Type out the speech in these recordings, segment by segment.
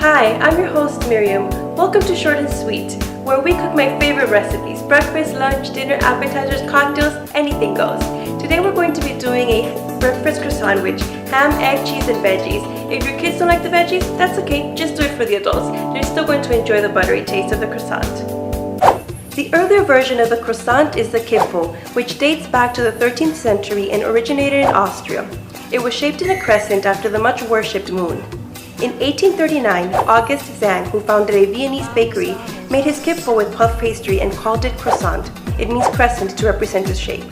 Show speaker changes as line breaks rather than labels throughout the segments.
Hi, I'm your host Myriam. Welcome to Short and Sweet, where we cook my favorite recipes: breakfast, lunch, dinner, appetizers, cocktails, anything goes. Today we're going to be doing a breakfast croissant with ham, egg, cheese, and veggies. If your kids don't like the veggies, that's okay, just do it for the adults. They're still going to enjoy the buttery taste of the croissant. The earlier version of the croissant is the kipfel, which dates back to the 13th century and originated in Austria. It was shaped in a crescent after the much worshipped moon. In 1839, August Zahn, who founded a Viennese bakery, made his kipfel with puff pastry and called it croissant. It means crescent to represent its shape.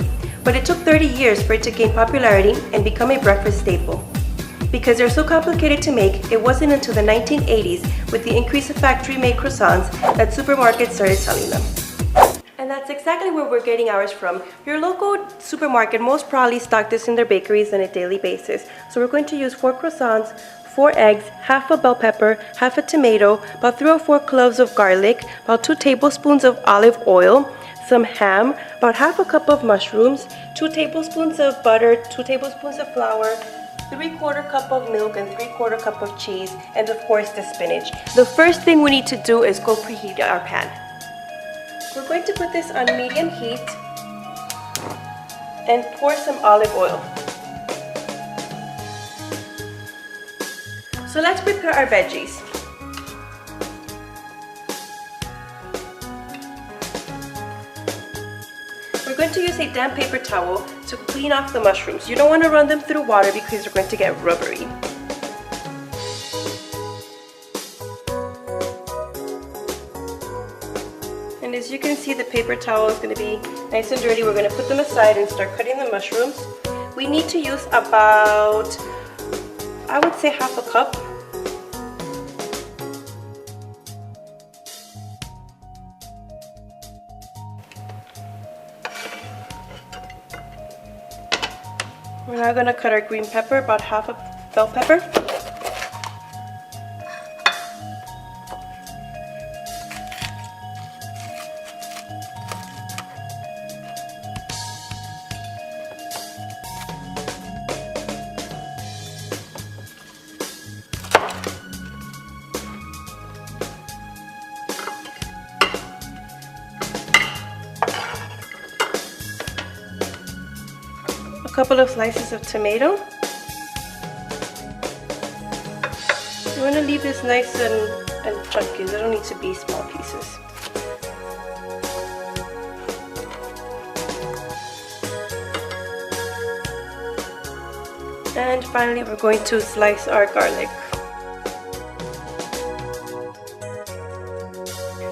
But it took 30 years for it to gain popularity and become a breakfast staple. Because they're so complicated to make, it wasn't until the 1980s, with the increase of factory-made croissants, that supermarkets started selling them. And that's exactly where we're getting ours from. Your local supermarket most probably stock this in their bakeries on a daily basis. So we're going to use 4 croissants, 4 eggs, half a bell pepper, half a tomato, about 3 or 4 cloves of garlic, about 2 tablespoons of olive oil, some ham, about half a cup of mushrooms, 2 tablespoons of butter, 2 tablespoons of flour, 3/4 cup of milk, and 3/4 cup of cheese, and of course the spinach. The first thing we need to do is go preheat our pan. We're going to put this on medium heat and pour some olive oil. So let's prepare our veggies. We're going to use a damp paper towel to clean off the mushrooms. You don't want to run them through water because they're going to get rubbery. And as you can see, the paper towel is going to be nice and dirty. We're going to put them aside and start cutting the mushrooms. We need to use about, I would say, half a cup. We're now going to cut our green pepper, about half a bell pepper. A couple of slices of tomato. You want to leave this nice and chunky. They don't need to be small pieces. And finally, we're going to slice our garlic.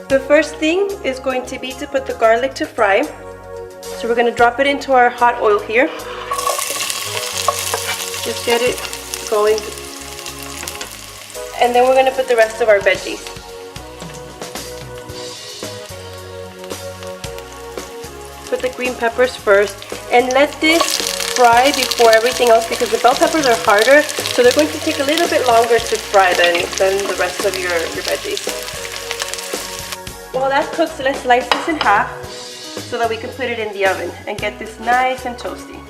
The first thing is going to be to put the garlic to fry. So we're going to drop it into our hot oil here. Just get it going. And then we're going to put the rest of our veggies. Put the green peppers first and let this fry before everything else, because the bell peppers are harder, so they're going to take a little bit longer to fry than the rest of your veggies. While that cooks, let's slice this in half so that we can put it in the oven and get this nice and toasty.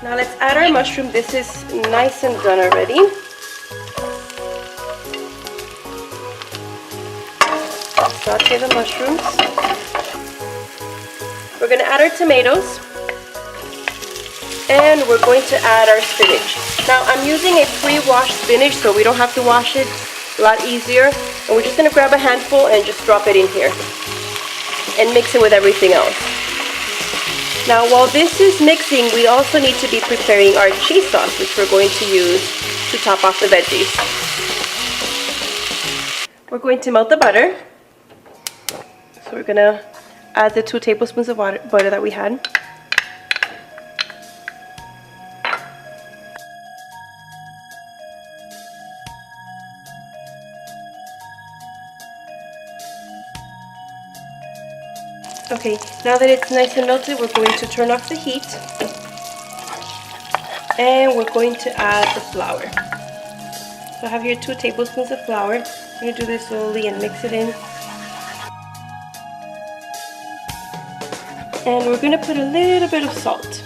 Now let's add our mushroom. This is nice and done already. Saute the mushrooms. We're going to add our tomatoes. And we're going to add our spinach. Now I'm using a pre-washed spinach, so we don't have to wash it. A lot easier. And we're just going to grab a handful and just drop it in here. And mix it with everything else. Now while this is mixing, we also need to be preparing our cheese sauce, which we're going to use to top off the veggies. We're going to melt the butter. So we're going to add the 2 tablespoons of butter that we had. Okay, now that it's nice and melted, we're going to turn off the heat. And we're going to add the flour. So I have here 2 tablespoons of flour. I'm going to do this slowly and mix it in. And we're gonna put a little bit of salt.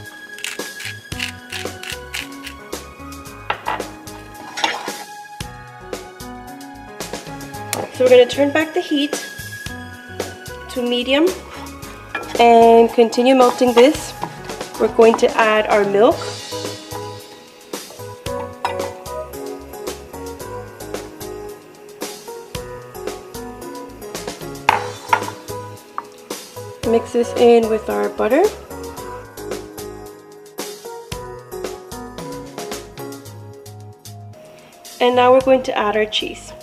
So we're gonna turn back the heat to medium and continue melting this. We're going to add our milk. Mix this in with our butter. And now we're going to add our cheese.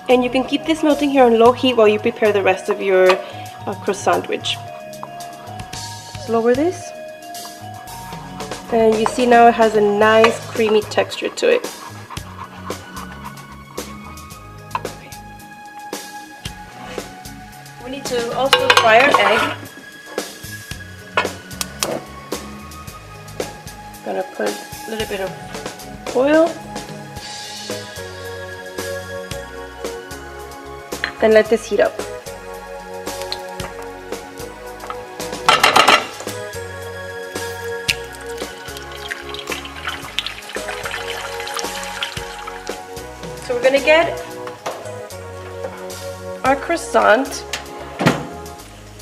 And you can keep this melting here on low heat while you prepare the rest of your croissant sandwich. Let's lower this. And you see now it has a nice creamy texture to it. We need to also fry our egg. Gonna put a little bit of oil. And let this heat up. So we're gonna get our croissant.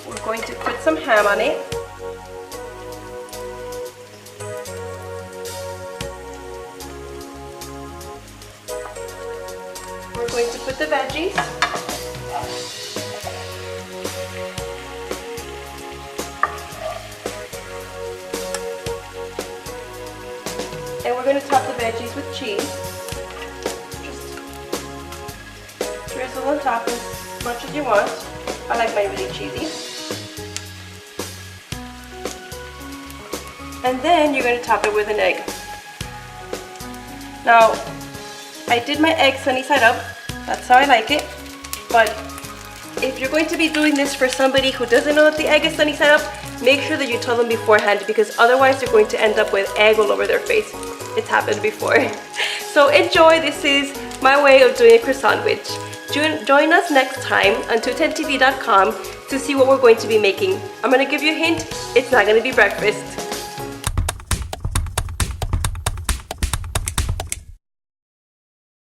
We're going to put some ham on it. We're going to put the veggies. And we're going to top the veggies with cheese. Just drizzle on top as much as you want. I like mine really cheesy. And then you're going to top it with an egg. Now, I did my egg sunny side up. That's how I like it. But if you're going to be doing this for somebody who doesn't know that the egg is sunny side up, make sure that you tell them beforehand, because otherwise they're going to end up with egg all over their face. It's happened before. So enjoy. This is my way of doing a croissant sandwich. Join us next time on 210tv.com to see what we're going to be making. I'm going to give you a hint. It's not going to be breakfast.